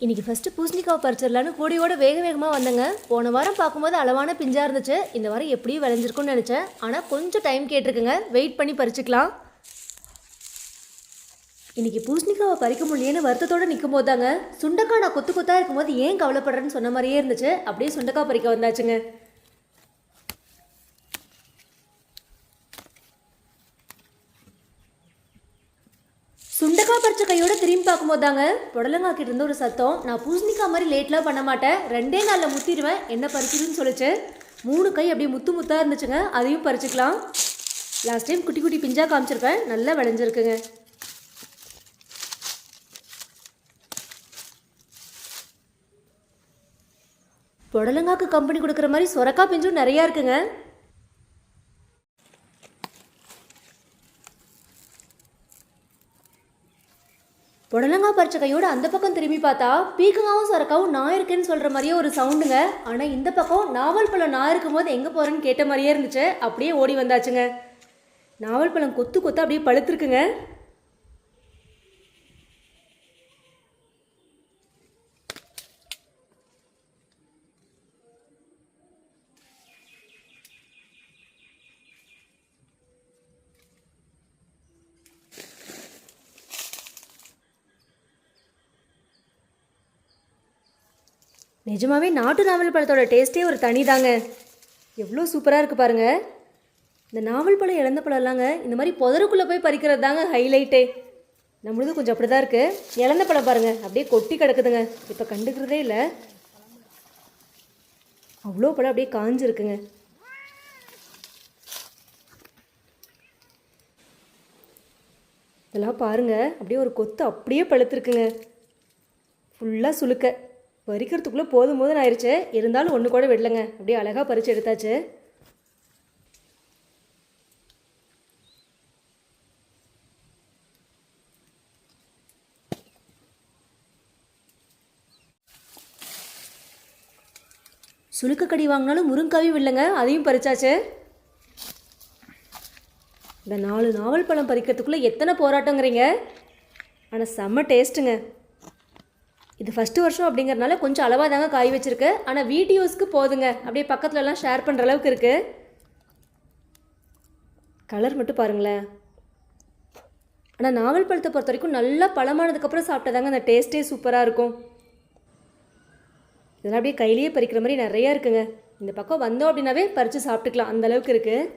இன்றைக்கி ஃபஸ்ட்டு பூசணிக்காவை பறிச்சிடலான்னு கூடியோட வேகமாக வந்தேங்க. போன வாரம் பார்க்கும்போது அளவான பிஞ்சாக இருந்துச்சு. இந்த வாரம் எப்படியும் விளைஞ்சிருக்கும்னு நினச்சேன். ஆனால் கொஞ்சம் டைம் கேட்டிருக்குங்க. வெயிட் பண்ணி பறிச்சுக்கலாம். இன்றைக்கி பூசணிக்காவை பறிக்க முடியலன்னு வருத்தத்தோடு நிற்கும் போது தாங்க சுண்டக்காய் நான் கொத்து கொத்தாக இருக்கும்போது ஏன் கவலைப்படுறேன்னு சொன்ன மாதிரியே இருந்துச்சு. அப்படியே சுண்டக்காய் பறிக்க வந்தாச்சுங்க. சுண்டக்காய் பறிச்ச கையோட திரும்பி பார்க்கும்போது தாங்க புடலங்காக்கிட்ட இருந்த ஒரு சத்தம். நான் பூசணிக்காய் மாதிரி லேட்லாம் பண்ண மாட்டேன், 2 நாளில் முத்திடுவேன், என்ன பறிக்கிறதுன்னு சொல்லிச்சு. 3 கை அப்படியே முத்து முத்தாக இருந்துச்சுங்க. அதையும் பறிச்சுக்கலாம். லாஸ்ட் டைம் குட்டி குட்டி பிஞ்சாக காமிச்சிருப்பேன், நல்லா விளைஞ்சிருக்குங்க. புடலங்காக்கு கம்பெனி கொடுக்குற மாதிரி சொரக்காய் பிஞ்சும் நிறையா இருக்குங்க. புடலங்காய் பறிச்ச கையோடு அந்த பக்கம் திரும்பி பார்த்தா பீக்கங்காவும் சொரக்காவும் நான் இருக்கேன்னு சொல்கிற மாதிரியே ஒரு சவுண்டுங்க. ஆனால் இந்த பக்கம் நாவல் பழம் நான் இருக்கும்போது எங்கே போகிறேன்னு கேட்ட மாதிரியே இருந்துச்சு. அப்படியே ஓடி வந்தாச்சுங்க. நாவல் பழம் கொத்து கொத்து அப்படியே பழுத்துருக்குங்க. நிஜமாவே நாட்டு நாவல் பழத்தோட டேஸ்ட்டே ஒரு தனி தாங்க. எவ்வளோ சூப்பராக இருக்குது பாருங்கள். இந்த நாவல் பழம் இழந்த பழம்லாங்க இந்த மாதிரி புதருக்குள்ளே போய் பறிக்கிறது தாங்க ஹைலைட்டே. நம்மளது கொஞ்சம் அப்படி தான் இருக்குது. இழந்த பழம் பாருங்கள் அப்படியே கொட்டி கிடக்குதுங்க. இப்போ கண்டுக்கிறதே இல்லை. அவ்வளோ பழம் அப்படியே காஞ்சிருக்குங்க. இதெல்லாம் பாருங்கள் அப்படியே ஒரு கொத்து அப்படியே பழுத்துருக்குங்க. ஃபுல்லாக சுளுக்க பறிக்கிறதுக்குள்ளே போதும் போதும் ஆயிடுச்சு. இருந்தாலும் ஒன்று கூட விடலைங்க. அப்படியே அழகாக பறித்து எடுத்தாச்சு. சுளுக்கக்கடி வாங்கினாலும் முருங்காயும் இல்லைங்க, அதையும் பறிச்சாச்சு. இந்த 4 நாவல் பழம் பறிக்கிறதுக்குள்ளே எத்தனை போராட்டங்கிறீங்க. ஆனால் செம்ம டேஸ்ட்டுங்க. இது ஃபஸ்ட்டு வருஷம் அப்படிங்கிறதுனால கொஞ்சம் அளவாக தாங்க காய் வச்சுருக்கு. ஆனால் வீடியோஸ்க்கு போதுங்க. அப்படியே பக்கத்துலலாம் ஷேர் பண்ணுற அளவுக்கு இருக்குது. கலர் மட்டும் பாருங்களேன். ஆனால் நாவல் பழத்தை பொறுத்த வரைக்கும் நல்லா பழமானதுக்கப்புறம் சாப்பிட்டாதாங்க அந்த டேஸ்ட்டே சூப்பராக இருக்கும். இதெல்லாம் அப்படியே கையிலேயே பறிக்கிற மாதிரி நிறையா இருக்குங்க. இந்த பக்கம் வந்தோம் அப்படின்னாவே பறித்து சாப்பிட்டுக்கலாம், அந்தளவுக்கு இருக்குது.